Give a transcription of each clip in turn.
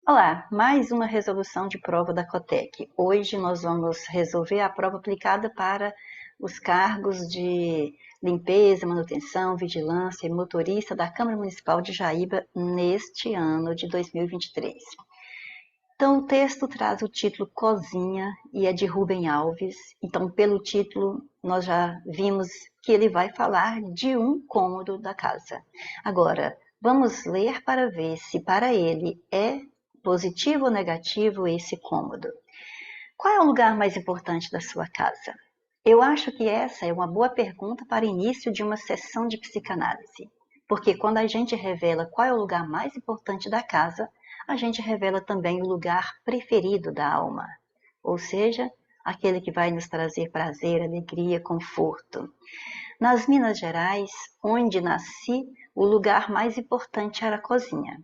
Olá, mais uma resolução de prova da Cotec. Hoje nós vamos resolver a prova aplicada para os cargos de limpeza, manutenção, vigilância e motorista da Câmara Municipal de Jaíba neste ano de 2023. Então, o texto traz o título Cozinha e é de Rubem Alves. Então, pelo título, nós já vimos que ele vai falar de um cômodo da casa. Agora, vamos ler para ver se para ele é positivo ou negativo esse cômodo. Qual é o lugar mais importante da sua casa? Eu acho que essa é uma boa pergunta para início de uma sessão de psicanálise. Porque quando a gente revela qual é o lugar mais importante da casa, a gente revela também o lugar preferido da alma. Ou seja, aquele que vai nos trazer prazer, alegria, conforto. Nas Minas Gerais, onde nasci, o lugar mais importante era a cozinha.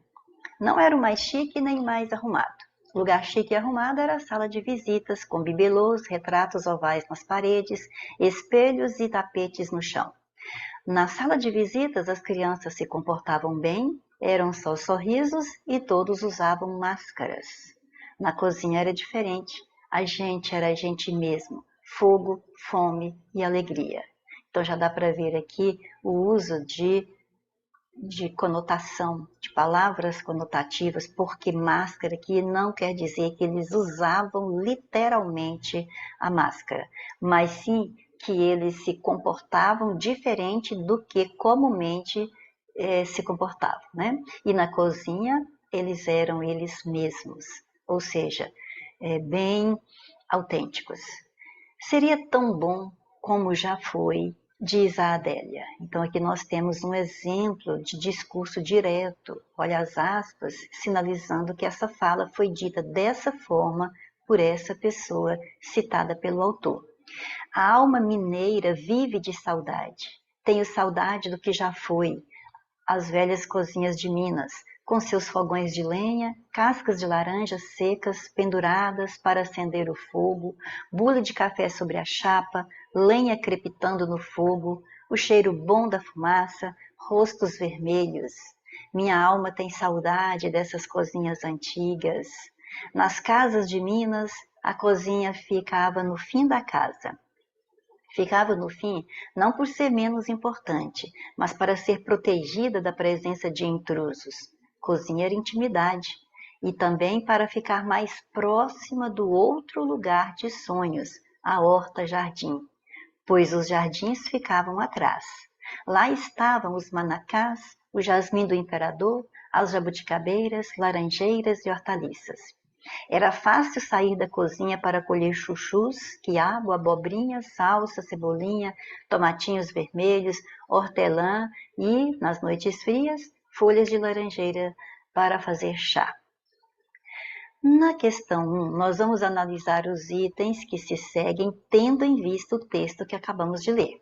Não era o mais chique nem mais arrumado. O lugar chique e arrumado era a sala de visitas, com bibelôs, retratos ovais nas paredes, espelhos e tapetes no chão. Na sala de visitas, as crianças se comportavam bem, eram só sorrisos e todos usavam máscaras. Na cozinha era diferente. A gente era a gente mesmo. Fogo, fome e alegria. Então já dá para ver aqui o uso de conotação, de palavras conotativas, porque máscara aqui não quer dizer que eles usavam literalmente a máscara, mas sim que eles se comportavam diferente do que comumente se comportavam, né? E na cozinha eles eram eles mesmos, ou seja, bem autênticos. Seria tão bom como já foi, diz a Adélia. Então aqui nós temos um exemplo de discurso direto, olha as aspas, sinalizando que essa fala foi dita dessa forma por essa pessoa citada pelo autor. A alma mineira vive de saudade. Tenho saudade do que já foi, as velhas cozinhas de Minas, com seus fogões de lenha, cascas de laranjas secas penduradas para acender o fogo, bule de café sobre a chapa, lenha crepitando no fogo, o cheiro bom da fumaça, rostos vermelhos. Minha alma tem saudade dessas cozinhas antigas. Nas casas de Minas, a cozinha ficava no fim da casa. Ficava no fim não por ser menos importante, mas para ser protegida da presença de intrusos. Cozinha era intimidade. E também para ficar mais próxima do outro lugar de sonhos, a horta-jardim, pois os jardins ficavam atrás. Lá estavam os manacás, o jasmim do imperador, as jabuticabeiras, laranjeiras e hortaliças. Era fácil sair da cozinha para colher chuchus, quiabo, abobrinha, salsa, cebolinha, tomatinhos vermelhos, hortelã e, nas noites frias, folhas de laranjeira para fazer chá. Na questão 1, nós vamos analisar os itens que se seguem tendo em vista o texto que acabamos de ler.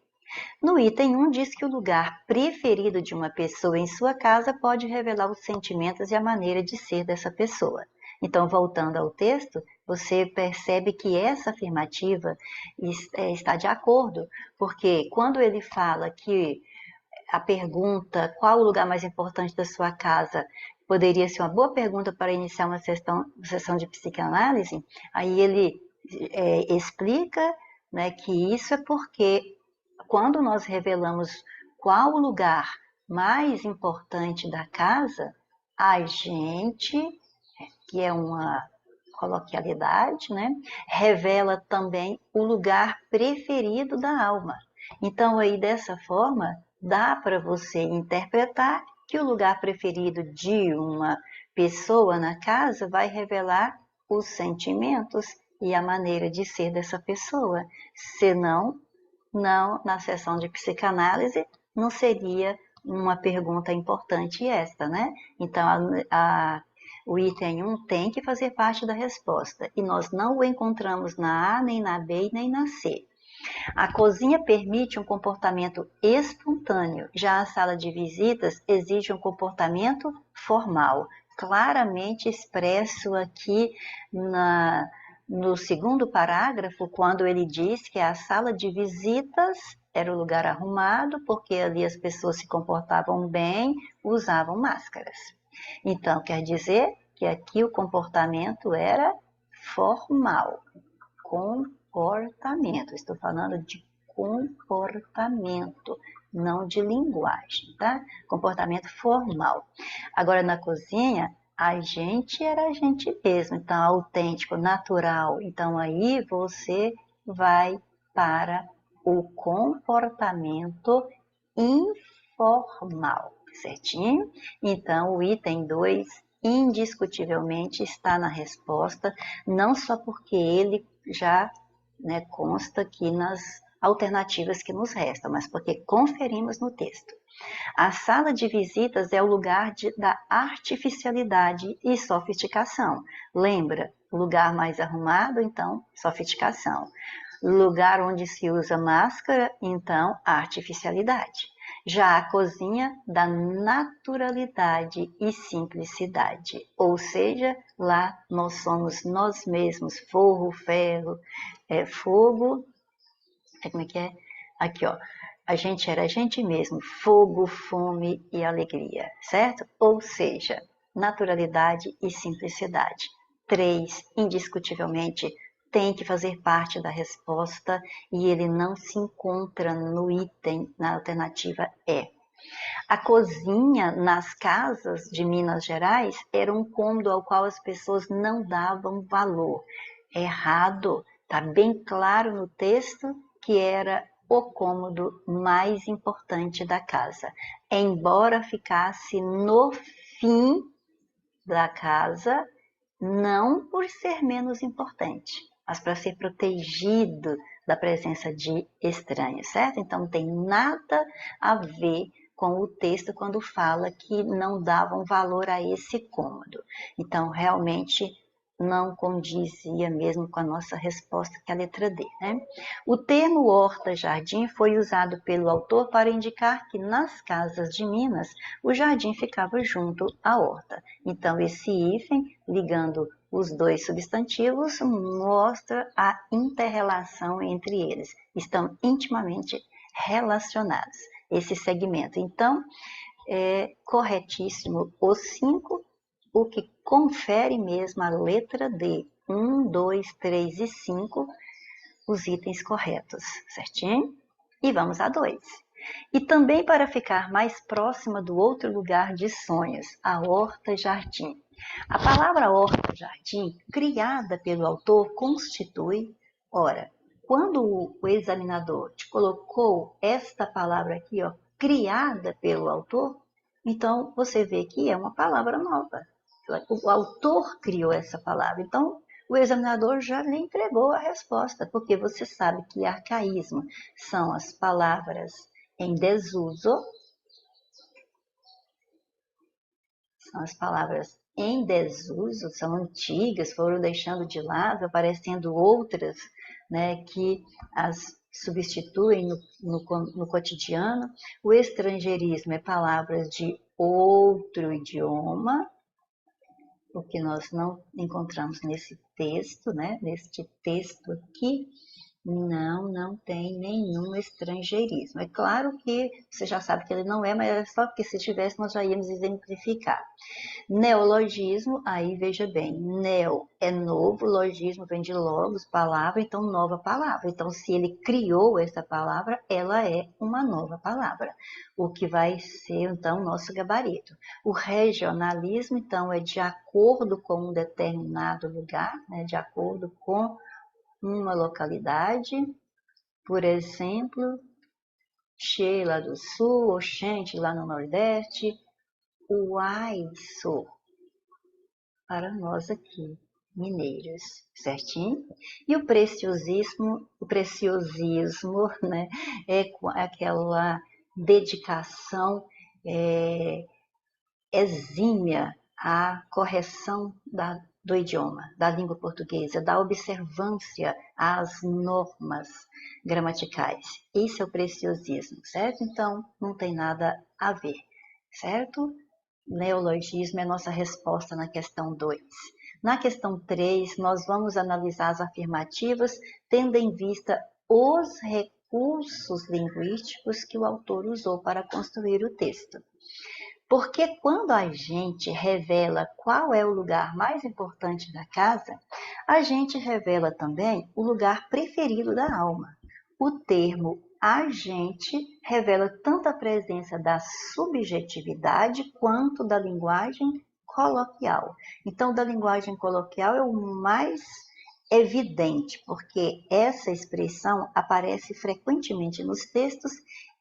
No item 1 diz que o lugar preferido de uma pessoa em sua casa pode revelar os sentimentos e a maneira de ser dessa pessoa. Então, voltando ao texto, você percebe que essa afirmativa está de acordo, porque quando ele fala que a pergunta qual o lugar mais importante da sua casa poderia ser uma boa pergunta para iniciar uma sessão de psicanálise, aí ele explica, né, que isso é porque quando nós revelamos qual o lugar mais importante da casa, a gente, que é uma coloquialidade, né, revela também o lugar preferido da alma. Então, aí dessa forma, dá para você interpretar que o lugar preferido de uma pessoa na casa vai revelar os sentimentos e a maneira de ser dessa pessoa. Senão, não, na sessão de psicanálise, não seria uma pergunta importante esta, né? Então, o item 1 tem que fazer parte da resposta, e nós não o encontramos na A, nem na B, nem na C. A cozinha permite um comportamento espontâneo, já a sala de visitas exige um comportamento formal, claramente expresso aqui no segundo parágrafo, quando ele diz que a sala de visitas era o lugar arrumado, porque ali as pessoas se comportavam bem, usavam máscaras. Então, quer dizer que aqui o comportamento era formal. Comportamento, estou falando de comportamento, não de linguagem, tá? Comportamento formal. Agora, na cozinha, a gente era a gente mesmo, então autêntico, natural. Então aí você vai para o comportamento informal, certinho? Então o item 2 indiscutivelmente está na resposta, não só porque ele já, né, consta aqui nas alternativas que nos restam, mas porque conferimos no texto. A sala de visitas é o lugar da artificialidade e sofisticação. Lembra? Lugar mais arrumado, então, sofisticação. Lugar onde se usa máscara, então, artificialidade. Já a cozinha, da naturalidade e simplicidade. Ou seja, lá nós somos nós mesmos, forro, ferro, fogo, como é que é? Aqui, ó. A gente era a gente mesmo, fogo, fome e alegria, certo? Ou seja, naturalidade e simplicidade. 3, indiscutivelmente, tem que fazer parte da resposta e ele não se encontra no item, na alternativa E. A cozinha nas casas de Minas Gerais era um cômodo ao qual as pessoas não davam valor. Errado, está bem claro no texto que era o cômodo mais importante da casa, embora ficasse no fim da casa, não por ser menos importante, mas para ser protegido da presença de estranhos, certo? Então não tem nada a ver com o texto quando fala que não davam valor a esse cômodo. Então realmente não condizia mesmo com a nossa resposta, que é a letra D, né? O termo horta-jardim foi usado pelo autor para indicar que nas casas de Minas o jardim ficava junto à horta. Então esse hífen, ligando os dois substantivos, mostra a inter-relação entre eles. Estão intimamente relacionados, esse segmento. Então, é corretíssimo o 5, o que confere mesmo a letra D. 1, 2, 3 e 5, os itens corretos, certinho? E vamos a 2. E também para ficar mais próxima do outro lugar de sonhos, a horta-jardim. A palavra horta-jardim, criada pelo autor, constitui, ora, quando o examinador te colocou esta palavra aqui, ó, criada pelo autor, então você vê que é uma palavra nova. O autor criou essa palavra. Então, o examinador já lhe entregou a resposta, porque você sabe que arcaísmo são as palavras em desuso, são as palavras em desuso, são antigas, foram deixando de lado, aparecendo outras, né, que as substituem no cotidiano. O estrangeirismo é palavras de outro idioma, o que nós não encontramos nesse texto, né? Neste texto aqui, não tem nenhum estrangeirismo. É claro que você já sabe que ele não é, mas é só porque se tivesse nós já íamos exemplificar. Neologismo, aí veja bem, neo é novo, logismo vem de logos, palavra, então nova palavra. Então se ele criou essa palavra, ela é uma nova palavra, o que vai ser então nosso gabarito. O regionalismo, então, é de acordo com um determinado lugar, né, de acordo com uma localidade, por exemplo, Che lá do sul, Oxente lá no nordeste, o aiço para nós aqui, mineiros, certinho? E o preciosismo, né, é aquela dedicação exímia à correção do idioma, da língua portuguesa, da observância às normas gramaticais. Isso é o preciosismo, certo? Então, não tem nada a ver, certo? Neologismo é nossa resposta na questão 2. Na questão 3, nós vamos analisar as afirmativas, tendo em vista os recursos linguísticos que o autor usou para construir o texto. Porque quando a gente revela qual é o lugar mais importante da casa, a gente revela também o lugar preferido da alma. O termo agente revela tanto a presença da subjetividade quanto da linguagem coloquial. Então, da linguagem coloquial é o mais evidente, porque essa expressão aparece frequentemente nos textos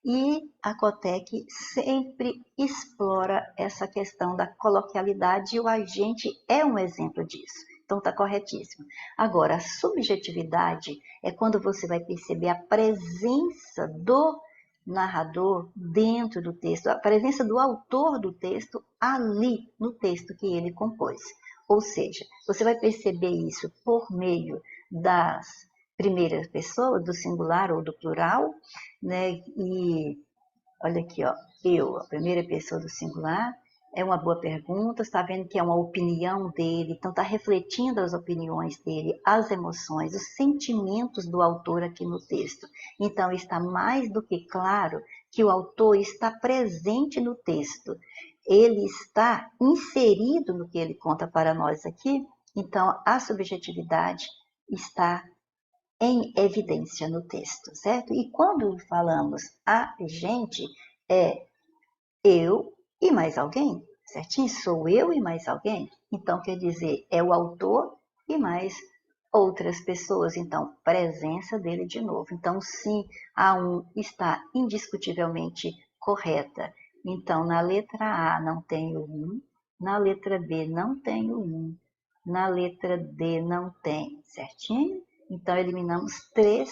e a Cotec sempre explora essa questão da coloquialidade e o agente é um exemplo disso. Então está corretíssimo. Agora, a subjetividade é quando você vai perceber a presença do narrador dentro do texto, a presença do autor do texto ali no texto que ele compôs. Ou seja, você vai perceber isso por meio das primeiras pessoas, do singular ou do plural, né? E olha aqui, ó, eu, a primeira pessoa do singular, é uma boa pergunta, está vendo que é uma opinião dele, então está refletindo as opiniões dele, as emoções, os sentimentos do autor aqui no texto. Então está mais do que claro que o autor está presente no texto, ele está inserido no que ele conta para nós aqui, então a subjetividade está em evidência no texto, certo? E quando falamos a gente, é eu e mais alguém, certinho? Sou eu e mais alguém. Então, quer dizer, é o autor e mais outras pessoas. Então, presença dele de novo. Então, sim, a 1 está indiscutivelmente correta. Então, na letra A não tem o 1, na letra B não tem o 1, na letra D não tem, certinho? Então, eliminamos 3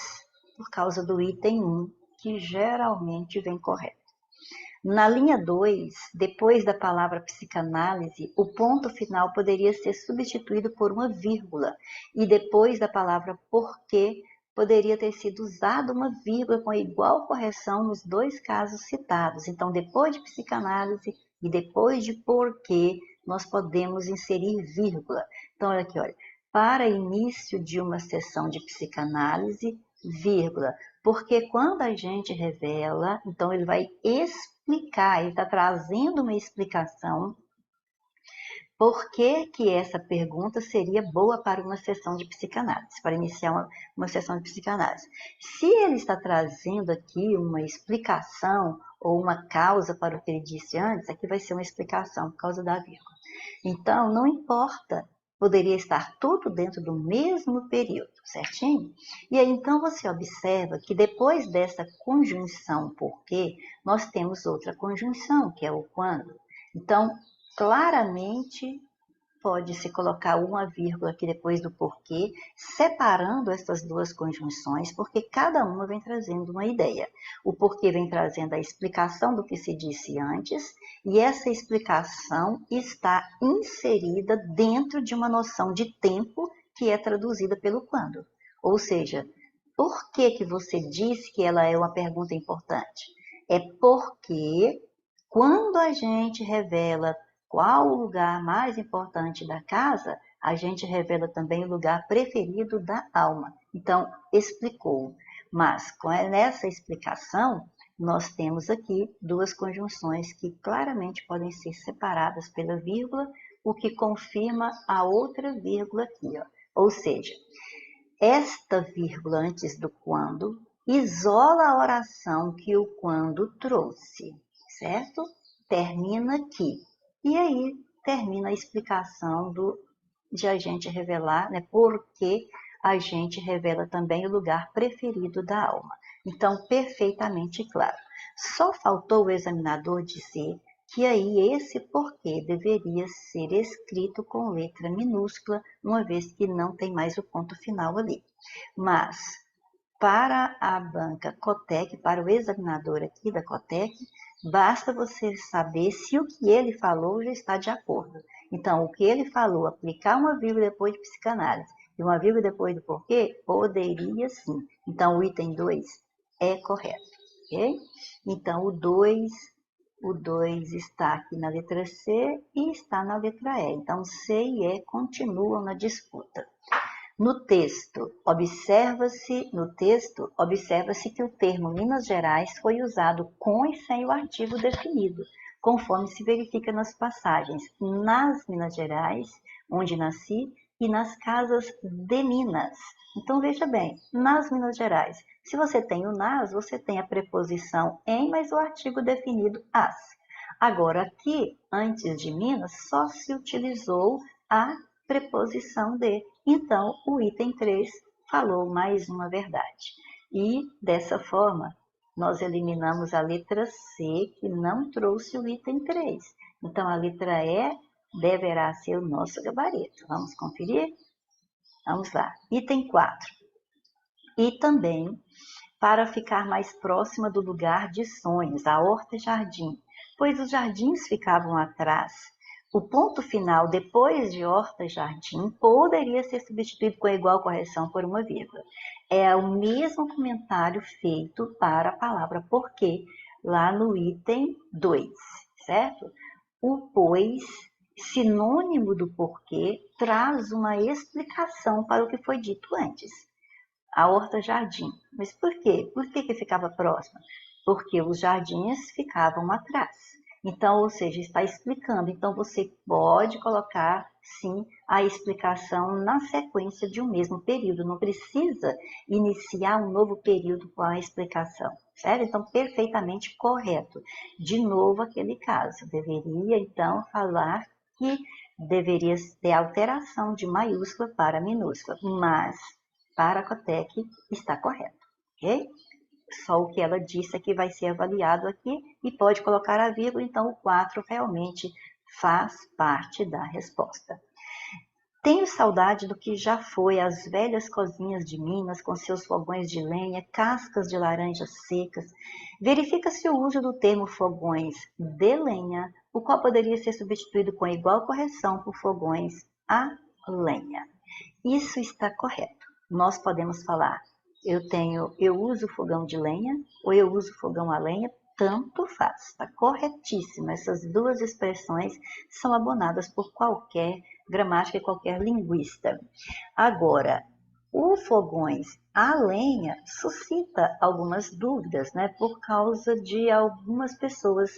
por causa do item 1, que geralmente vem correto. Na linha 2, depois da palavra psicanálise, o ponto final poderia ser substituído por uma vírgula, e depois da palavra porquê, poderia ter sido usada uma vírgula com igual correção nos 2 casos citados. Então, depois de psicanálise e depois de porquê, nós podemos inserir vírgula. Então, olha aqui, olha. Para início de uma sessão de psicanálise, vírgula. Porque quando a gente revela, então ele vai explicar, ele está trazendo uma explicação por que que essa pergunta seria boa para uma sessão de psicanálise, para iniciar uma sessão de psicanálise. Se ele está trazendo aqui uma explicação ou uma causa para o que ele disse antes, aqui vai ser uma explicação por causa da vírgula. Então, não importa, poderia estar tudo dentro do mesmo período, certinho? E aí, então, você observa que depois dessa conjunção porque, nós temos outra conjunção, que é o quando. Então, claramente pode-se colocar uma vírgula aqui depois do porquê, separando essas 2 conjunções, porque cada uma vem trazendo uma ideia. O porquê vem trazendo a explicação do que se disse antes, e essa explicação está inserida dentro de uma noção de tempo que é traduzida pelo quando. Ou seja, por que que você disse que ela é uma pergunta importante? É porque quando a gente revela qual o lugar mais importante da casa, a gente revela também o lugar preferido da alma. Então, explicou. Mas, nessa explicação, nós temos aqui 2 conjunções que claramente podem ser separadas pela vírgula, o que confirma a outra vírgula aqui. Ó. Ou seja, esta vírgula antes do quando isola a oração que o quando trouxe, certo? Termina aqui. E aí termina a explicação de a gente revelar, né, porque a gente revela também o lugar preferido da alma. Então, perfeitamente claro. Só faltou o examinador dizer que aí esse porquê deveria ser escrito com letra minúscula, uma vez que não tem mais o ponto final ali. Mas, para a banca Cotec, para o examinador aqui da Cotec, basta você saber se o que ele falou já está de acordo. Então, o que ele falou, aplicar uma vírgula depois de psicanálise e uma vírgula depois do porquê, poderia sim. Então, o item 2 é correto, ok? Então, o 2 está aqui na letra C e está na letra E. Então, C e E continuam na disputa. No texto, observa-se que o termo Minas Gerais foi usado com e sem o artigo definido, conforme se verifica nas passagens nas Minas Gerais, onde nasci, e nas casas de Minas. Então, veja bem, nas Minas Gerais, se você tem o nas, você tem a preposição em, mas o artigo definido as. Agora, aqui, antes de Minas, só se utilizou a preposição de. Então, o item 3 falou mais uma verdade. E, dessa forma, nós eliminamos a letra C, que não trouxe o item 3. Então, a letra E deverá ser o nosso gabarito. Vamos conferir? Vamos lá. Item 4. E também, para ficar mais próxima do lugar de sonhos, a horta e jardim, pois os jardins ficavam atrás. O ponto final, depois de horta e jardim, poderia ser substituído com igual correção por uma vírgula. É o mesmo comentário feito para a palavra porquê, lá no item 2, certo? O pois, sinônimo do porquê, traz uma explicação para o que foi dito antes. A horta-jardim. Mas por quê? Por que ficava próxima? Porque os jardins ficavam atrás. Então, ou seja, está explicando. Então, você pode colocar, sim, a explicação na sequência de um mesmo período. Não precisa iniciar um novo período com a explicação, certo? Então, perfeitamente correto. De novo, aquele caso. Deveria, então, falar que deveria ter alteração de maiúscula para minúscula, mas para a Cotec está correto, ok? Só o que ela disse é que vai ser avaliado aqui e pode colocar a vírgula, então o 4 realmente faz parte da resposta. Tenho saudade do que já foi as velhas cozinhas de Minas com seus fogões de lenha, cascas de laranjas secas. Verifica-se o uso do termo fogões de lenha, o qual poderia ser substituído com igual correção por fogões a lenha. Isso está correto. Nós podemos falar, eu uso fogão de lenha ou eu uso fogão a lenha, tanto faz, está corretíssimo. Essas duas expressões são abonadas por qualquer gramática e qualquer linguista. Agora, o fogões a lenha suscita algumas dúvidas, né, por causa de algumas pessoas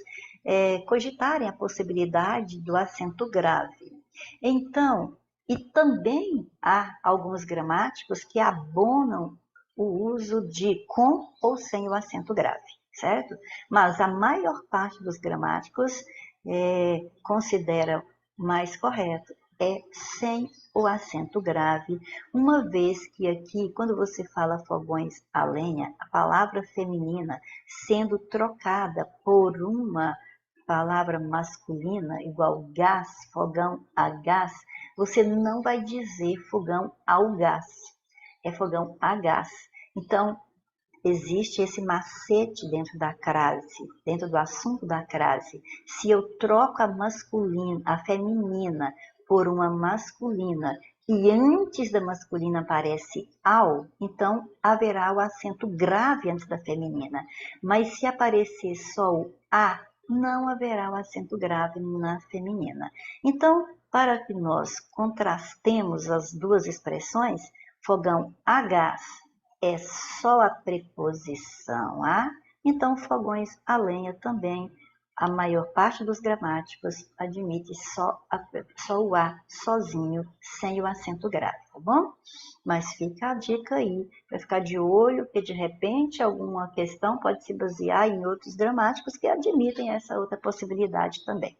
cogitarem a possibilidade do acento grave. Então, e também há alguns gramáticos que abonam o uso de com ou sem o acento grave, certo? Mas a maior parte dos gramáticos considera mais correto sem o acento grave, uma vez que aqui, quando você fala fogões a lenha, a palavra feminina sendo trocada por uma palavra masculina, igual gás, fogão a gás, você não vai dizer fogão ao gás, é fogão a gás. Então, existe esse macete dentro da crase, dentro do assunto da crase. Se eu troco a masculina, a feminina, por uma masculina, e antes da masculina aparece ao, então haverá o acento grave antes da feminina. Mas se aparecer só o a, não haverá o acento grave na feminina. Então, para que nós contrastemos as duas expressões, fogão a gás é só a preposição a, então fogões a lenha também, a maior parte dos gramáticos admite só o a sozinho, sem o acento grave, tá bom? Mas fica a dica aí, para ficar de olho, porque de repente alguma questão pode se basear em outros gramáticos que admitem essa outra possibilidade também.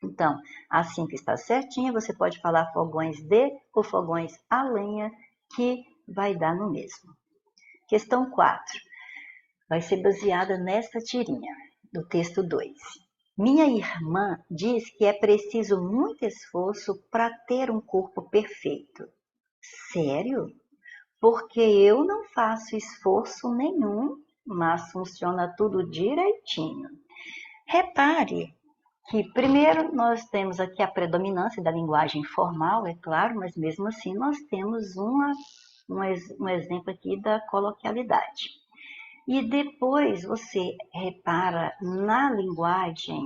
Então, assim que está certinho, você pode falar fogões de ou fogões a lenha, que vai dar no mesmo. Questão 4. Vai ser baseada nesta tirinha, do texto 2. Minha irmã diz que é preciso muito esforço para ter um corpo perfeito. Sério? Porque eu não faço esforço nenhum, mas funciona tudo direitinho. Repare que, primeiro, nós temos aqui a predominância da linguagem formal, é claro, mas mesmo assim nós temos um exemplo aqui da coloquialidade. E depois você repara na linguagem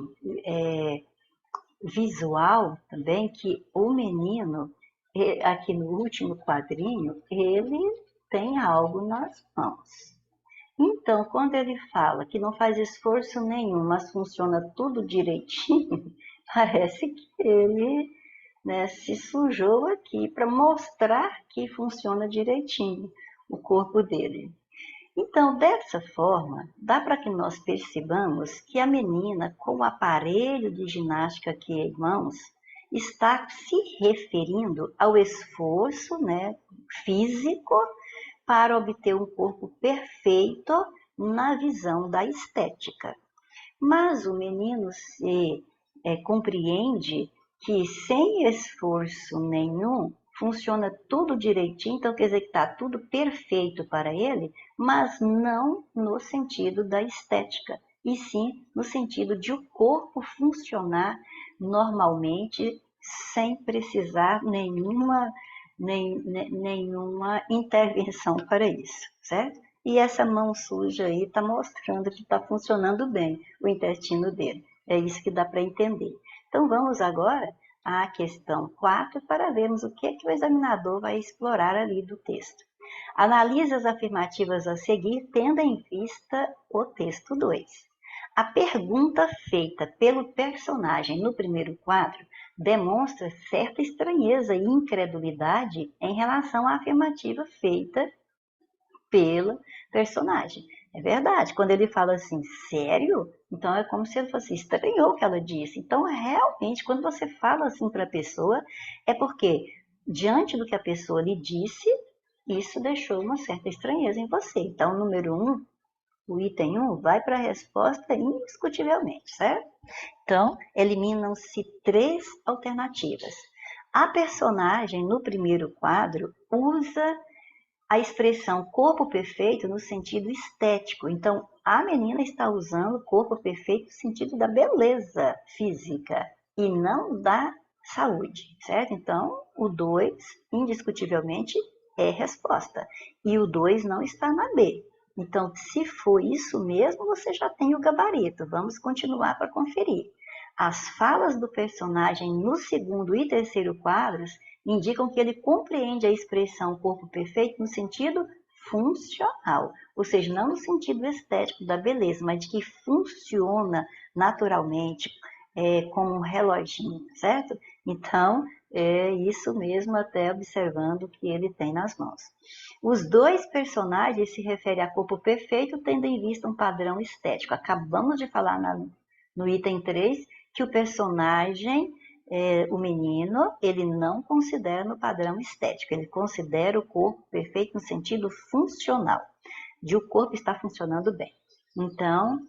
visual também que o menino, aqui no último quadrinho, ele tem algo nas mãos. Então, quando ele fala que não faz esforço nenhum, mas funciona tudo direitinho, parece que ele, né, se sujou aqui para mostrar que funciona direitinho o corpo dele. Então, dessa forma, dá para que nós percebamos que a menina, com o aparelho de ginástica aqui em mãos, está se referindo ao esforço, né, físico para obter um corpo perfeito na visão da estética. Mas o menino se compreende que sem esforço nenhum funciona tudo direitinho, então quer dizer que está tudo perfeito para ele, mas não no sentido da estética, e sim no sentido de o corpo funcionar normalmente sem precisar nenhuma intervenção para isso, certo? E essa mão suja aí está mostrando que está funcionando bem o intestino dele. É isso que dá para entender. Então vamos agora à questão 4 para vermos o que é que o examinador vai explorar ali do texto. Analise as afirmativas a seguir, tendo em vista o texto 2. A pergunta feita pelo personagem no primeiro quadro demonstra certa estranheza e incredulidade em relação à afirmativa feita pelo personagem. É verdade, quando ele fala assim, sério? Então é como se ele fosse estranhou o que ela disse. Então, realmente, quando você fala assim para a pessoa, é porque, diante do que a pessoa lhe disse, isso deixou uma certa estranheza em você. Então, número 1, o item 1 vai para a resposta indiscutivelmente, certo? Então, eliminam-se 3 alternativas. A personagem, no primeiro quadro, usa a expressão corpo perfeito no sentido estético. Então, a menina está usando corpo perfeito no sentido da beleza física e não da saúde, certo? Então, o 2, indiscutivelmente, é resposta. E o 2 não está na B. Então, se for isso mesmo, você já tem o gabarito. Vamos continuar para conferir. As falas do personagem no segundo e terceiro quadros indicam que ele compreende a expressão corpo perfeito no sentido funcional, ou seja, não no sentido estético da beleza, mas de que funciona naturalmente, como um reloginho, certo? Então, é isso mesmo, até observando o que ele tem nas mãos. Os 2 personagens se referem a corpo perfeito, tendo em vista um padrão estético. Acabamos de falar no item 3 que o personagem, o menino, ele não considera no padrão estético, ele considera o corpo perfeito no sentido funcional, de o corpo estar funcionando bem. Então,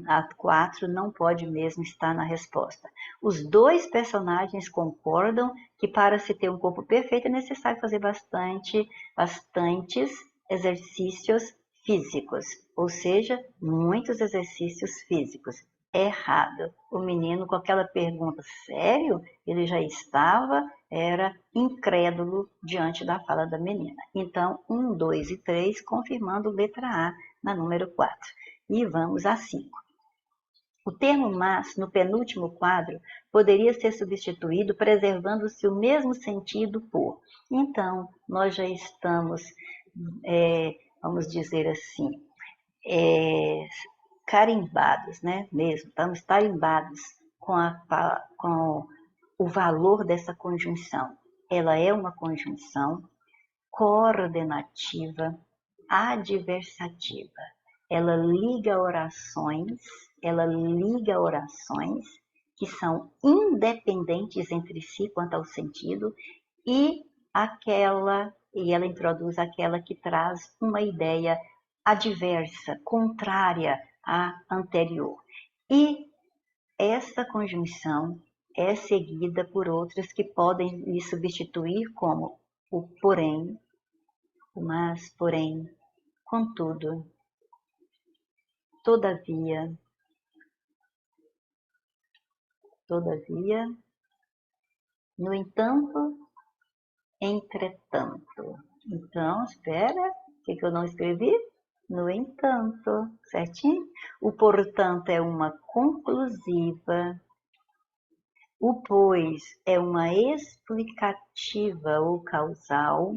a 4 não pode mesmo estar na resposta. Os 2 personagens concordam que para se ter um corpo perfeito é necessário fazer bastantes exercícios físicos, ou seja, muitos exercícios físicos. Errado. O menino, com aquela pergunta, sério? Ele já era incrédulo diante da fala da menina. Então, 1, 2 e 3, confirmando letra A na número 4. E vamos a 5. O termo mas, no penúltimo quadro, poderia ser substituído preservando-se o mesmo sentido por. Então, nós já estamos, vamos dizer assim, carimbados, né? Mesmo, estamos tarimbados com o valor dessa conjunção. Ela é uma conjunção coordenativa, adversativa. Ela liga orações que são independentes entre si quanto ao sentido e ela introduz aquela que traz uma ideia adversa, contrária à anterior. E essa conjunção é seguida por outras que podem lhe substituir, como o porém, o mas, porém, contudo, todavia, no entanto, entretanto. Então, espera, o que eu não escrevi? No entanto, certinho? O portanto é uma conclusiva. O pois é uma explicativa ou causal.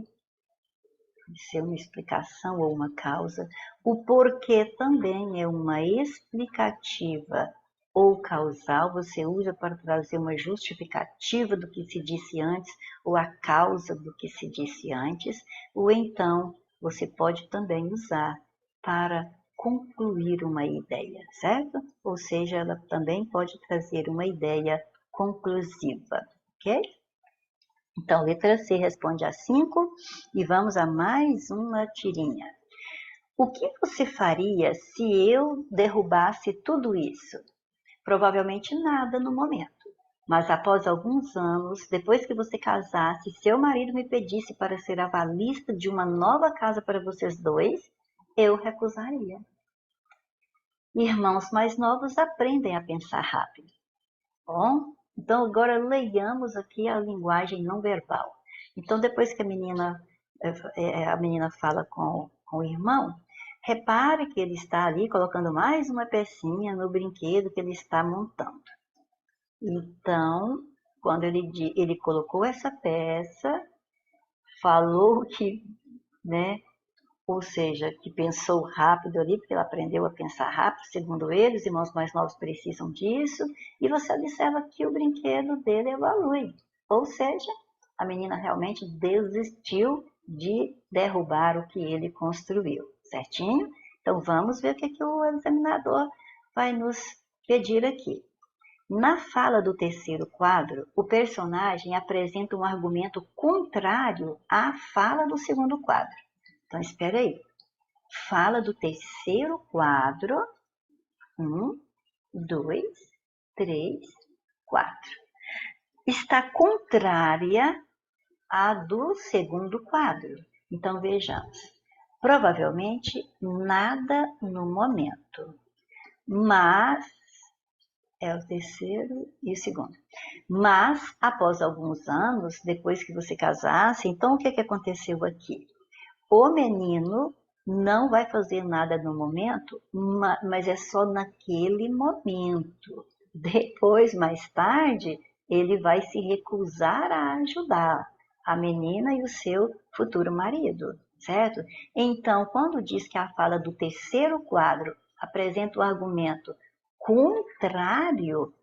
ser uma explicação ou uma causa. O porquê também é uma explicativa ou causal, você usa para trazer uma justificativa do que se disse antes ou a causa do que se disse antes, ou então você pode também usar para concluir uma ideia, certo? Ou seja, ela também pode trazer uma ideia conclusiva, ok? Então, letra C responde a 5 e vamos a mais uma tirinha. O que você faria se eu derrubasse tudo isso? Provavelmente nada no momento. Mas após alguns anos, depois que você casasse, seu marido me pedisse para ser avalista de uma nova casa para vocês dois, eu recusaria. Irmãos mais novos aprendem a pensar rápido. Bom, então agora leiamos aqui a linguagem não verbal. Então depois que a menina fala com o irmão, repare que ele está ali colocando mais uma pecinha no brinquedo que ele está montando. Então, quando ele colocou essa peça, falou que, né, ou seja, que pensou rápido ali, porque ela aprendeu a pensar rápido, segundo ele, os irmãos mais novos precisam disso, e você observa que o brinquedo dele evolui. Ou seja, a menina realmente desistiu de derrubar o que ele construiu, certinho? Então vamos ver o que o examinador vai nos pedir aqui. Na fala do terceiro quadro, o personagem apresenta um argumento contrário à fala do segundo quadro. Então, espera aí. Fala do terceiro quadro. 1, 2, 3, 4. Está contrária à do segundo quadro. Então, vejamos. Provavelmente, nada no momento. Mas, é o terceiro e o segundo. Mas, após alguns anos, depois que você casasse, então o que aconteceu aqui? O menino não vai fazer nada no momento, mas é só naquele momento. Depois, mais tarde, ele vai se recusar a ajudar a menina e o seu futuro marido, certo? Então, quando diz que a fala do terceiro quadro apresenta o argumento contrário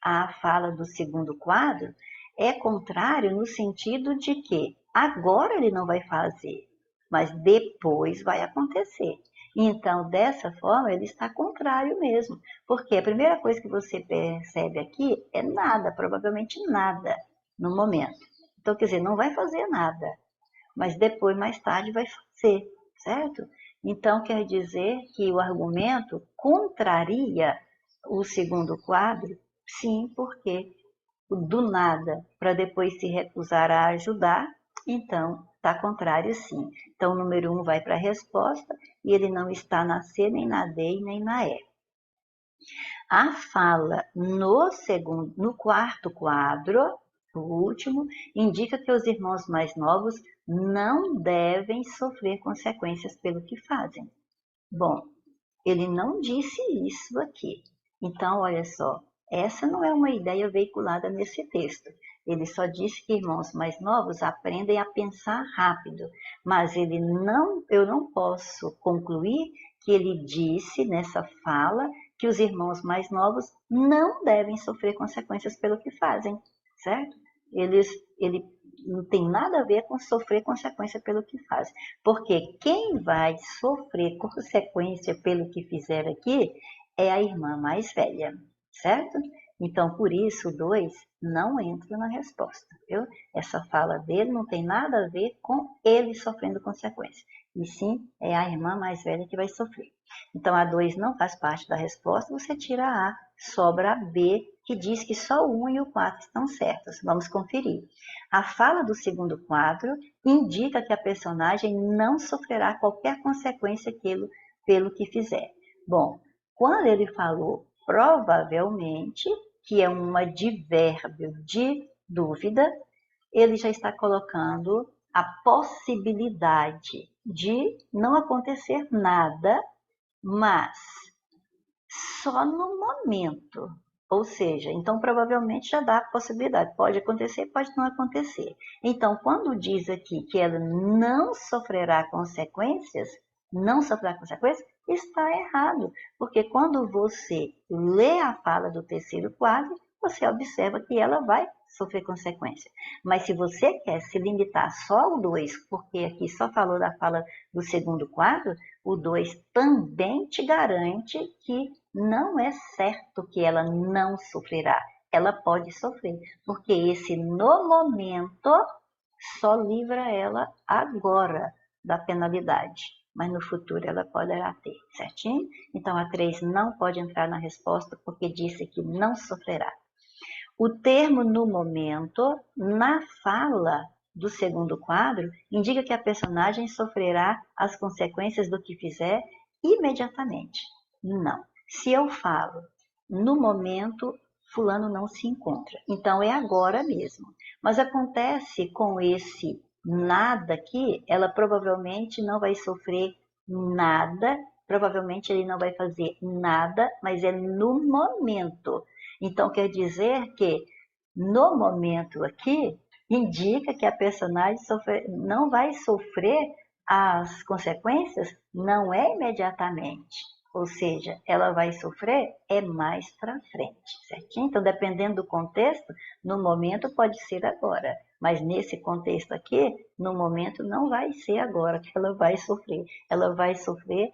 à fala do segundo quadro, é contrário no sentido de que agora ele não vai fazer, mas depois vai acontecer. Então, dessa forma, ele está contrário mesmo, porque a primeira coisa que você percebe aqui é nada, provavelmente nada, no momento. Então, quer dizer, não vai fazer nada, mas depois, mais tarde, vai fazer, certo? Então, quer dizer que o argumento contraria o segundo quadro. Sim, porque do nada para depois se recusar a ajudar, então está contrário sim. Então o número 1 vai para a resposta e ele não está na C, nem na D e nem na E. A fala no quarto quadro, o último, indica que os irmãos mais novos não devem sofrer consequências pelo que fazem. Bom, ele não disse isso aqui. Então, olha só, essa não é uma ideia veiculada nesse texto. Ele só disse que irmãos mais novos aprendem a pensar rápido, mas eu não posso concluir que ele disse nessa fala que os irmãos mais novos não devem sofrer consequências pelo que fazem, certo? Ele não tem nada a ver com sofrer consequência pelo que faz. Porque quem vai sofrer consequência pelo que fizer aqui é a irmã mais velha, certo? Então, por isso, o 2 não entra na resposta, viu? Essa fala dele não tem nada a ver com ele sofrendo consequência. E sim, é a irmã mais velha que vai sofrer. Então, a 2 não faz parte da resposta, você tira a A, sobra a B, que diz que só o 1 e o 4 estão certos. Vamos conferir. A fala do segundo quadro indica que a personagem não sofrerá qualquer consequência pelo que fizer. Bom, quando ele falou provavelmente, que é um advérbio de dúvida, ele já está colocando a possibilidade de não acontecer nada, mas só no momento. Ou seja, então provavelmente já dá a possibilidade. Pode acontecer, pode não acontecer. Então, quando diz aqui que ela não sofrerá consequências, não sofrerá consequências, está errado. Porque quando você lê a fala do terceiro quadro, você observa que ela vai sofrer consequência. Mas se você quer se limitar só ao 2, porque aqui só falou da fala do segundo quadro, o 2 também te garante que não é certo que ela não sofrerá. Ela pode sofrer, porque esse no momento só livra ela agora da penalidade, mas no futuro ela poderá ter, certinho? Então a 3 não pode entrar na resposta porque disse que não sofrerá. O termo no momento, na fala do segundo quadro, indica que a personagem sofrerá as consequências do que fizer imediatamente. Não. Se eu falo no momento, fulano não se encontra. Então é agora mesmo. Mas acontece com esse nada aqui, ela provavelmente não vai sofrer nada, provavelmente ele não vai fazer nada, mas é no momento. Então, quer dizer que, no momento aqui, indica que a personagem não vai sofrer as consequências, não é imediatamente. Ou seja, ela vai sofrer é mais para frente, certinho? Então, dependendo do contexto, no momento pode ser agora. Mas nesse contexto aqui, no momento não vai ser agora que ela vai sofrer. Ela vai sofrer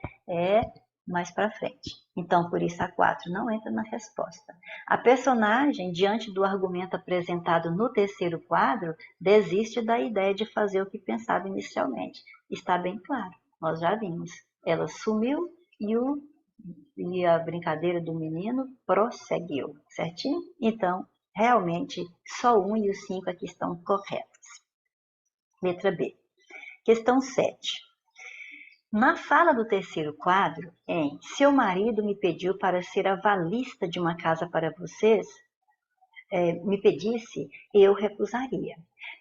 mais para frente. Então, por isso a 4 não entra na resposta. A personagem, diante do argumento apresentado no terceiro quadro, desiste da ideia de fazer o que pensava inicialmente. Está bem claro, nós já vimos. Ela sumiu e a brincadeira do menino prosseguiu, certinho? Então, realmente, só o 1 e o 5 aqui estão corretos. Letra B. Questão 7. Na fala do terceiro quadro, em seu marido me pediu para ser avalista de uma casa para vocês, me pedisse, eu recusaria.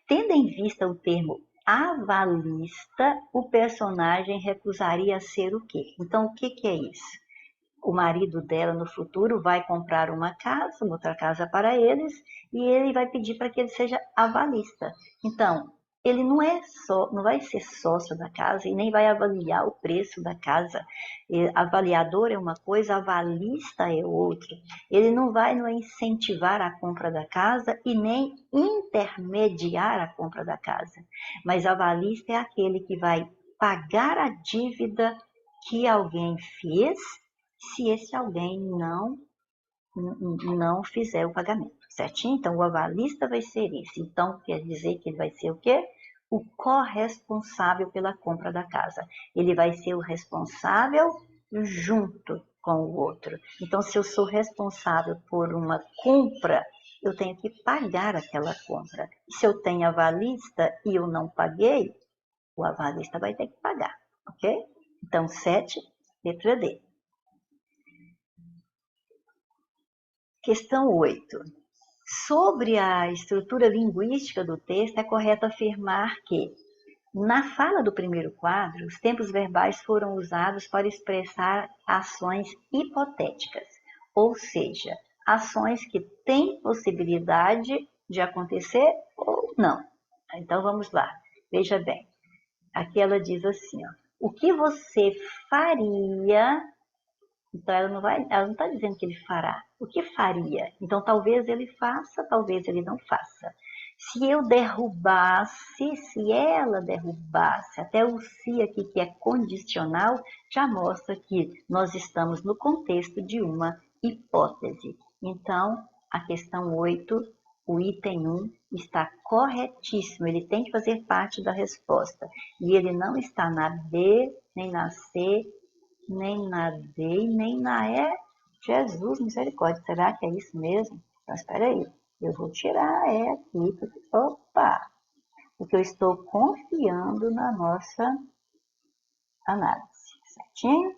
Tendo em vista o termo avalista, o personagem recusaria ser o quê? Então, o que é isso? O marido dela no futuro vai comprar uma outra casa para eles, e ele vai pedir para que ele seja avalista. Então, ele não vai ser sócio da casa e nem vai avaliar o preço da casa. Avaliador é uma coisa, avalista é outra. Ele não vai incentivar a compra da casa e nem intermediar a compra da casa. Mas avalista é aquele que vai pagar a dívida que alguém fez se esse alguém não fizer o pagamento, certinho? Então, o avalista vai ser esse. Então, quer dizer que ele vai ser o quê? O corresponsável pela compra da casa. Ele vai ser o responsável junto com o outro. Então, se eu sou responsável por uma compra, eu tenho que pagar aquela compra. Se eu tenho avalista e eu não paguei, o avalista vai ter que pagar, ok? Então, 7, letra D. Questão 8. Sobre a estrutura linguística do texto, é correto afirmar que, na fala do primeiro quadro, os tempos verbais foram usados para expressar ações hipotéticas, ou seja, ações que têm possibilidade de acontecer ou não. Então vamos lá, veja bem. Aqui ela diz assim, ó, o que você faria. Então ela não está dizendo que ele fará. O que faria? Então talvez ele faça, talvez ele não faça. Se eu derrubasse, se ela derrubasse, até o se aqui que é condicional, já mostra que nós estamos no contexto de uma hipótese. Então, a questão 8, o item 1, está corretíssimo. Ele tem que fazer parte da resposta. E ele não está na B, nem na C, nem na D, nem na E. Jesus, misericórdia, será que é isso mesmo? Então, espera aí, eu vou tirar a E aqui, porque eu estou confiando na nossa análise, certinho?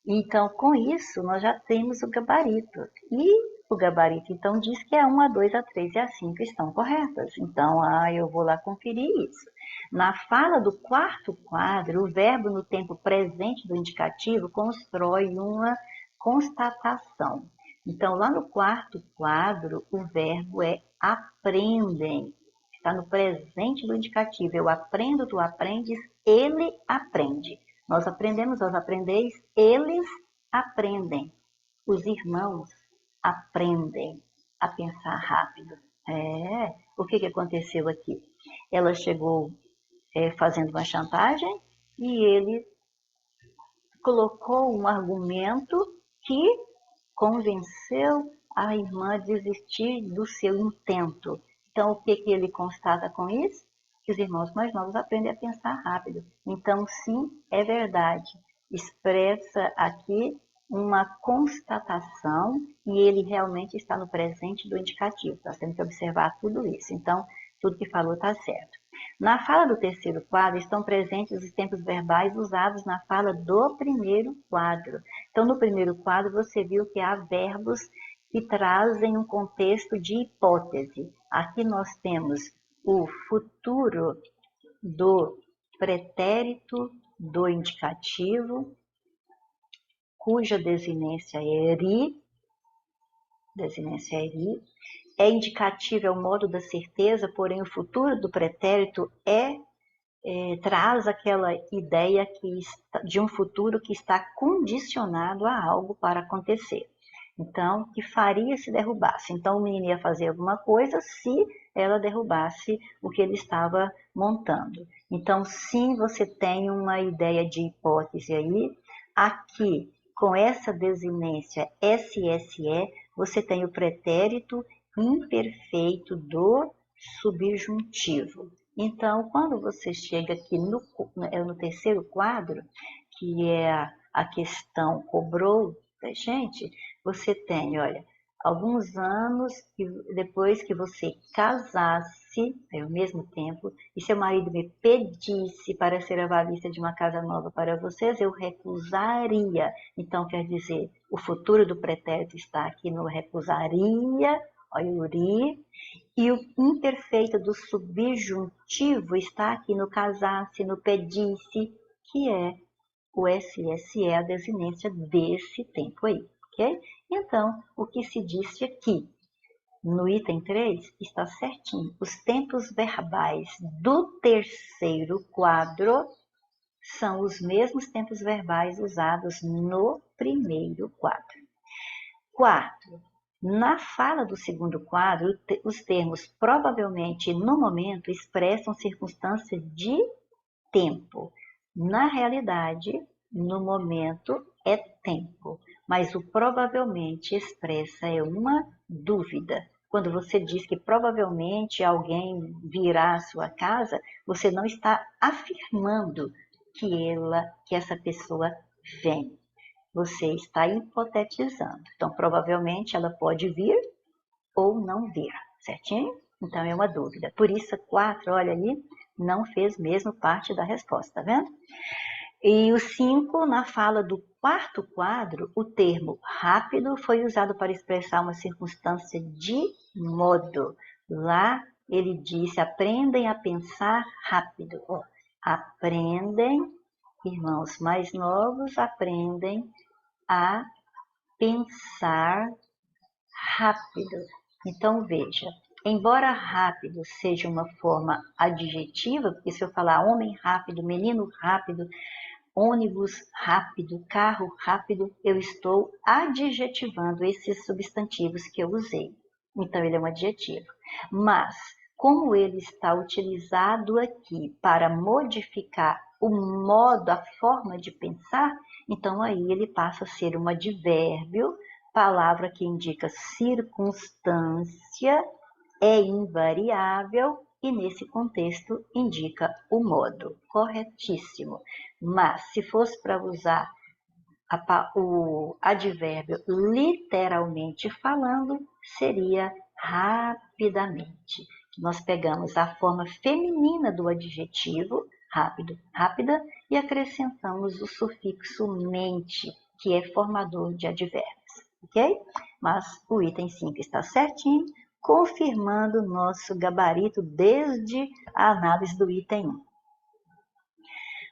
Então, com isso, nós já temos o gabarito. E o gabarito, então, diz que a 1, a 2, a 3 e a 5 estão corretas. Então, eu vou lá conferir isso. Na fala do quarto quadro, o verbo no tempo presente do indicativo constrói uma constatação. Então, lá no quarto quadro, o verbo é aprendem. Está no presente do indicativo. Eu aprendo, tu aprendes, ele aprende. Nós aprendemos, vós aprendeis, eles aprendem. Os irmãos aprendem a pensar rápido. O que aconteceu aqui? Ela chegou fazendo uma chantagem e ele colocou um argumento que convenceu a irmã a desistir do seu intento. Então, o que ele constata com isso? Que os irmãos mais novos aprendem a pensar rápido. Então, sim, é verdade. Expressa aqui uma constatação e ele realmente está no presente do indicativo. Nós temos que observar tudo isso. Então, tudo que falou está certo. Na fala do terceiro quadro estão presentes os tempos verbais usados na fala do primeiro quadro. Então, no primeiro quadro, você viu que há verbos que trazem um contexto de hipótese. Aqui nós temos o futuro do pretérito do indicativo, cuja desinência é ri, é indicativo, é o modo da certeza, porém o futuro do pretérito traz aquela ideia de um futuro que está condicionado a algo para acontecer. Então, que faria se derrubasse. Então, o menino ia fazer alguma coisa se ela derrubasse o que ele estava montando. Então, sim, você tem uma ideia de hipótese aí. Aqui, com essa desinência SSE, você tem o pretérito imperfeito do subjuntivo. Então, quando você chega aqui no terceiro quadro, que é a questão cobrou da gente, você tem, olha, alguns anos depois que você casasse, ao mesmo tempo, e seu marido me pedisse para ser avalista de uma casa nova para vocês, eu recusaria. Então, quer dizer, o futuro do pretérito está aqui no recusaria, olha o uri, e o imperfeito do subjuntivo está aqui no casasse, no pedisse, que é o SSE, a desinência desse tempo aí, ok? Então, o que se disse aqui no item 3 está certinho. Os tempos verbais do terceiro quadro são os mesmos tempos verbais usados no primeiro quadro. Quarto, na fala do segundo quadro, os termos provavelmente e no momento expressam circunstância de tempo. Na realidade, no momento é tempo, mas o provavelmente expressa uma dúvida. Quando você diz que provavelmente alguém virá à sua casa, você não está afirmando que essa pessoa vem. Você está hipotetizando. Então, provavelmente ela pode vir ou não vir, certinho? Então, é uma dúvida. Por isso, 4, olha ali, não fez mesmo parte da resposta, tá vendo? E o 5, na fala do quarto quadro, o termo rápido foi usado para expressar uma circunstância de modo. Lá, ele disse, aprendem a pensar rápido. Aprendem, irmãos mais novos, aprendem a pensar rápido. Então, veja, embora rápido seja uma forma adjetiva, porque se eu falar homem rápido, menino rápido, ônibus rápido, carro rápido, eu estou adjetivando esses substantivos que eu usei. Então, ele é um adjetivo. Mas, como ele está utilizado aqui para modificar o modo, a forma de pensar, então aí ele passa a ser um advérbio, palavra que indica circunstância, é invariável e nesse contexto indica o modo. Corretíssimo. Mas se fosse para usar o advérbio literalmente falando, seria rapidamente. Nós pegamos a forma feminina do adjetivo, rápido, rápida, e acrescentamos o sufixo mente, que é formador de advérbios, ok? Mas o item 5 está certinho, confirmando nosso gabarito desde a análise do item 1.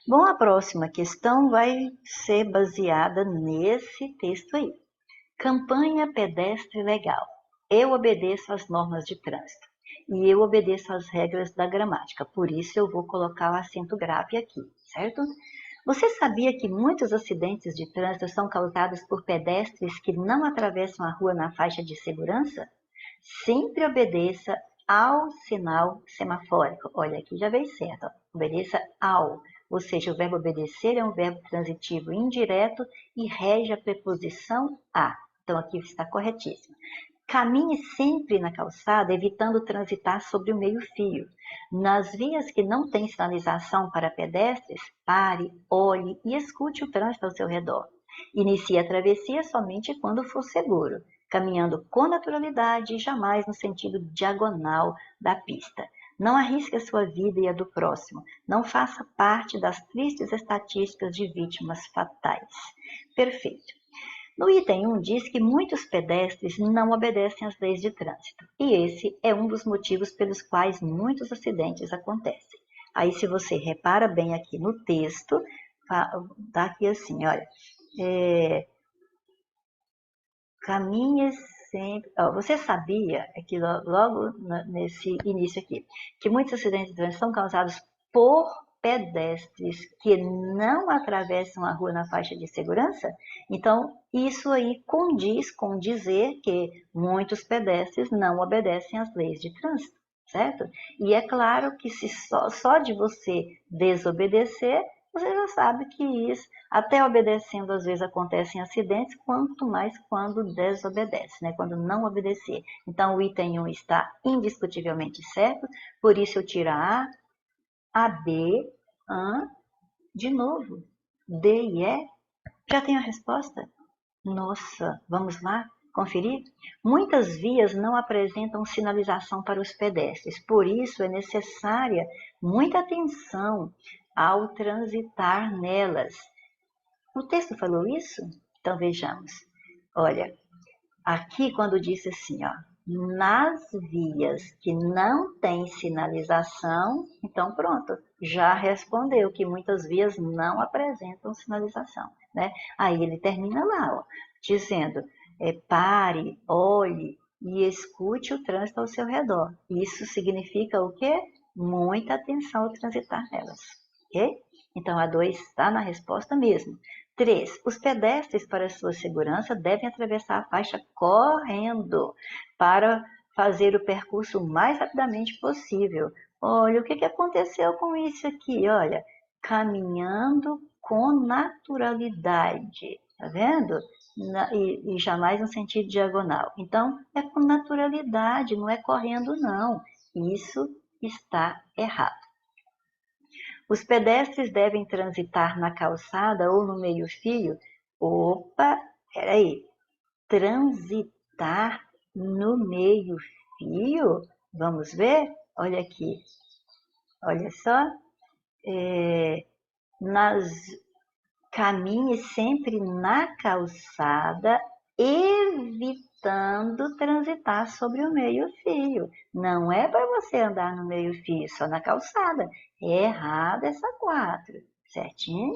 Bom, a próxima questão vai ser baseada nesse texto aí. Campanha pedestre legal. Eu obedeço às normas de trânsito. E eu obedeço às regras da gramática. Por isso eu vou colocar o acento grave aqui, certo? Você sabia que muitos acidentes de trânsito são causados por pedestres que não atravessam a rua na faixa de segurança? Sempre obedeça ao sinal semafórico. Olha, aqui já veio certo. Ó. Obedeça ao. Ou seja, o verbo obedecer é um verbo transitivo indireto e rege a preposição a. Então, aqui está corretíssimo. Caminhe sempre na calçada, evitando transitar sobre o meio-fio. Nas vias que não têm sinalização para pedestres, pare, olhe e escute o trânsito ao seu redor. Inicie a travessia somente quando for seguro, caminhando com naturalidade e jamais no sentido diagonal da pista. Não arrisque a sua vida e a do próximo. Não faça parte das tristes estatísticas de vítimas fatais. Perfeito. No item 1 diz que muitos pedestres não obedecem às leis de trânsito, e esse é um dos motivos pelos quais muitos acidentes acontecem. Aí, se você repara bem aqui no texto, tá aqui assim, olha, caminhe sempre... você sabia, aqui logo nesse início aqui, que muitos acidentes de trânsito são causados por pedestres que não atravessam a rua na faixa de segurança? Então, isso aí condiz com dizer que muitos pedestres não obedecem às leis de trânsito, certo? E é claro que se só de você desobedecer, você já sabe que isso, até obedecendo, às vezes acontecem acidentes, quanto mais quando desobedece, né? Quando não obedecer. Então, o item 1 está indiscutivelmente certo, por isso eu tiro a, B, de novo, D e E. Já tenho a resposta? Nossa, vamos lá conferir? Muitas vias não apresentam sinalização para os pedestres, por isso é necessária muita atenção ao transitar nelas. O texto falou isso? Então vejamos. Olha, aqui quando disse assim, ó, nas vias que não tem sinalização, então pronto, já respondeu que muitas vias não apresentam sinalização, né? Aí ele termina lá, ó, dizendo, pare, olhe e escute o trânsito ao seu redor. Isso significa o quê? Muita atenção ao transitar nelas, ok? Então a 2 está na resposta mesmo. 3. Os pedestres, para sua segurança, devem atravessar a faixa correndo para fazer o percurso o mais rapidamente possível. Olha, o que aconteceu com isso aqui? Olha, caminhando com naturalidade, tá vendo? E jamais no sentido diagonal. Então, é com naturalidade, não é correndo, não. Isso está errado. Os pedestres devem transitar na calçada ou no meio-fio? Opa, peraí. Transitar no meio-fio? Vamos ver? Olha aqui. Olha só. Caminhe sempre na calçada, evitando transitar sobre o meio-fio. Não é para você andar no meio-fio, só na calçada. É errada essa 4, certinho?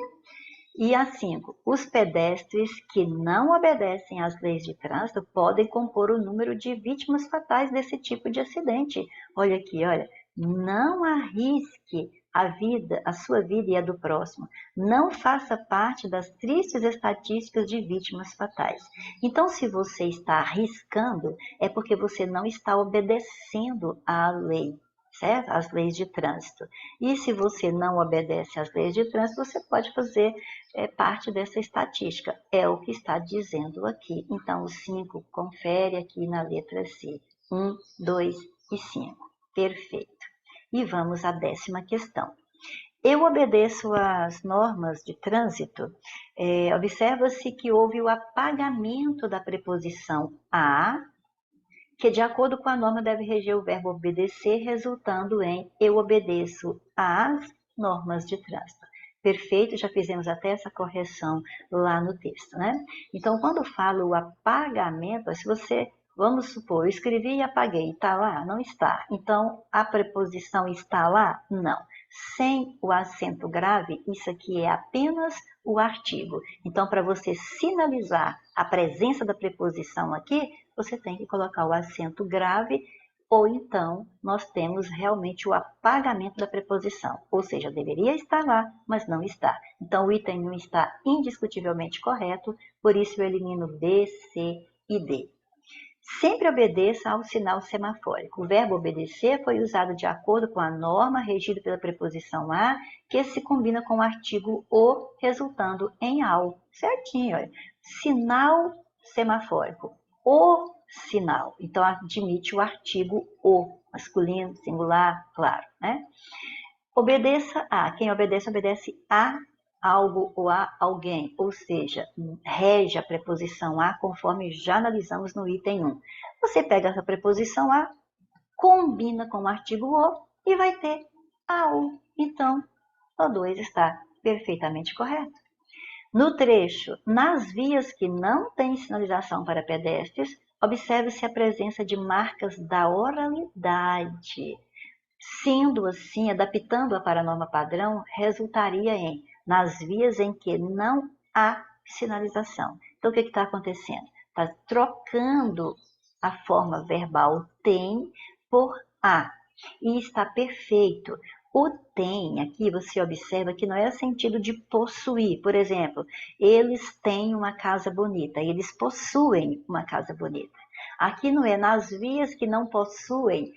E a 5, os pedestres que não obedecem às leis de trânsito podem compor o número de vítimas fatais desse tipo de acidente. Olha aqui, olha, não arrisque a sua vida e a do próximo. Não faça parte das tristes estatísticas de vítimas fatais. Então, se você está arriscando, é porque você não está obedecendo à lei, certo? As leis de trânsito. E se você não obedece às leis de trânsito, você pode fazer parte dessa estatística. É o que está dizendo aqui. Então, o 5, confere aqui na letra C. 1, 2 e 5. Perfeito. E vamos à 10ª questão. Eu obedeço às normas de trânsito. Observa-se que houve o apagamento da preposição a, que de acordo com a norma deve reger o verbo obedecer, resultando em eu obedeço às normas de trânsito. Perfeito, já fizemos até essa correção lá no texto, né? Então, quando falo o apagamento, se você Vamos supor, eu escrevi e apaguei, está lá? Não está. Então, a preposição está lá? Não. Sem o acento grave, isso aqui é apenas o artigo. Então, para você sinalizar a presença da preposição aqui, você tem que colocar o acento grave, ou então nós temos realmente o apagamento da preposição. Ou seja, deveria estar lá, mas não está. Então, o item 1 está indiscutivelmente correto, por isso eu elimino B, C e D. Sempre obedeça ao sinal semafórico. O verbo obedecer foi usado de acordo com a norma regido pela preposição a, que se combina com o artigo o, resultando em ao. Certinho, olha. Sinal semafórico. O sinal. Então, admite o artigo o, masculino, singular, claro, né? Obedeça a. Quem obedece, obedece a algo ou a alguém, ou seja, rege a preposição a conforme já analisamos no item 1. Você pega essa preposição a, combina com o artigo o e vai ter ao. Então, o 2 está perfeitamente correto. No trecho, nas vias que não têm sinalização para pedestres, observe-se a presença de marcas da oralidade. Sendo assim, adaptando-a para a norma padrão, resultaria em, nas vias em que não há sinalização. Então, o que está acontecendo? Está trocando a forma verbal tem por a. E está perfeito. O tem, aqui você observa que não é o sentido de possuir. Por exemplo, eles têm uma casa bonita, eles possuem uma casa bonita. Aqui não é nas vias que não possuem,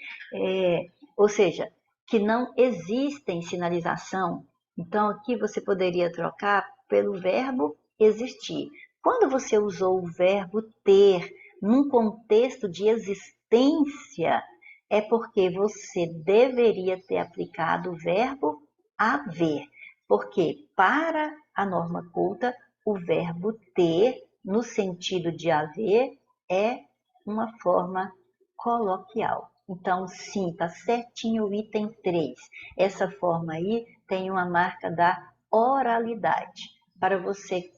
ou seja, que não existem sinalização. Então, aqui você poderia trocar pelo verbo existir. Quando você usou o verbo ter num contexto de existência, é porque você deveria ter aplicado o verbo haver. Porque para a norma culta, o verbo ter, no sentido de haver, é uma forma coloquial. Então, sim, está certinho o item 3. Essa forma aí tem uma marca da oralidade. Para você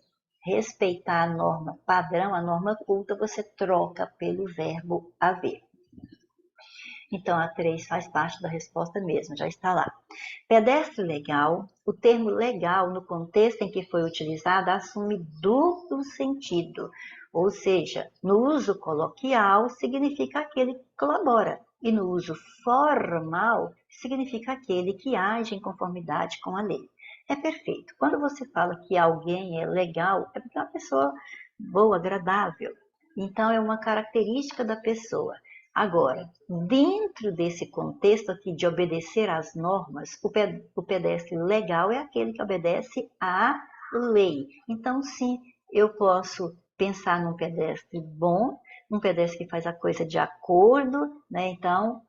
respeitar a norma padrão, a norma culta, você troca pelo verbo haver. Então, a 3 faz parte da resposta mesmo, já está lá. Pedestre legal, o termo legal, no contexto em que foi utilizado, assume duplo sentido. Ou seja, no uso coloquial, significa aquele que colabora. E no uso formal, significa aquele que age em conformidade com a lei. É perfeito. Quando você fala que alguém é legal, é porque é uma pessoa boa, agradável. Então, é uma característica da pessoa. Agora, dentro desse contexto aqui de obedecer às normas, o pedestre legal é aquele que obedece à lei. Então, sim, eu posso pensar num pedestre bom, um pedestre que faz a coisa de acordo, né? Então,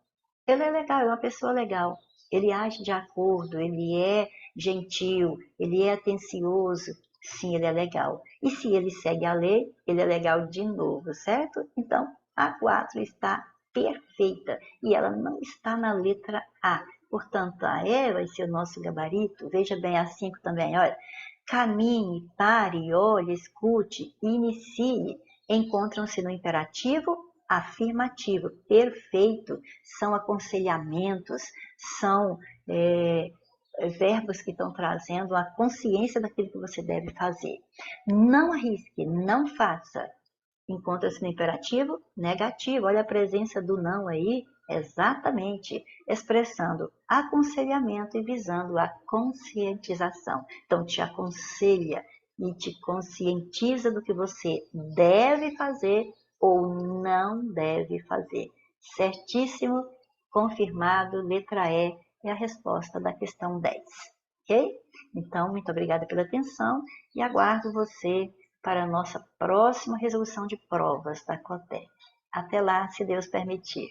ele é legal, é uma pessoa legal. Ele age de acordo, ele é gentil, ele é atencioso. Sim, ele é legal. E se ele segue a lei, ele é legal de novo, certo? Então, a 4 está perfeita e ela não está na letra A. Portanto, a E vai ser o nosso gabarito. Veja bem a 5 também, olha. Caminhe, pare, olhe, escute, inicie. Encontram-se no imperativo afirmativo. Perfeito. São aconselhamentos, são verbos que estão trazendo a consciência daquilo que você deve fazer. Não arrisque, não faça. Encontra-se no imperativo negativo. Olha a presença do não aí, exatamente, expressando aconselhamento e visando a conscientização. Então, te aconselha e te conscientiza do que você deve fazer ou não deve fazer. Certíssimo, confirmado, letra E é a resposta da questão 10. Ok? Então, muito obrigada pela atenção e aguardo você para a nossa próxima resolução de provas da COTEC. Até lá, se Deus permitir.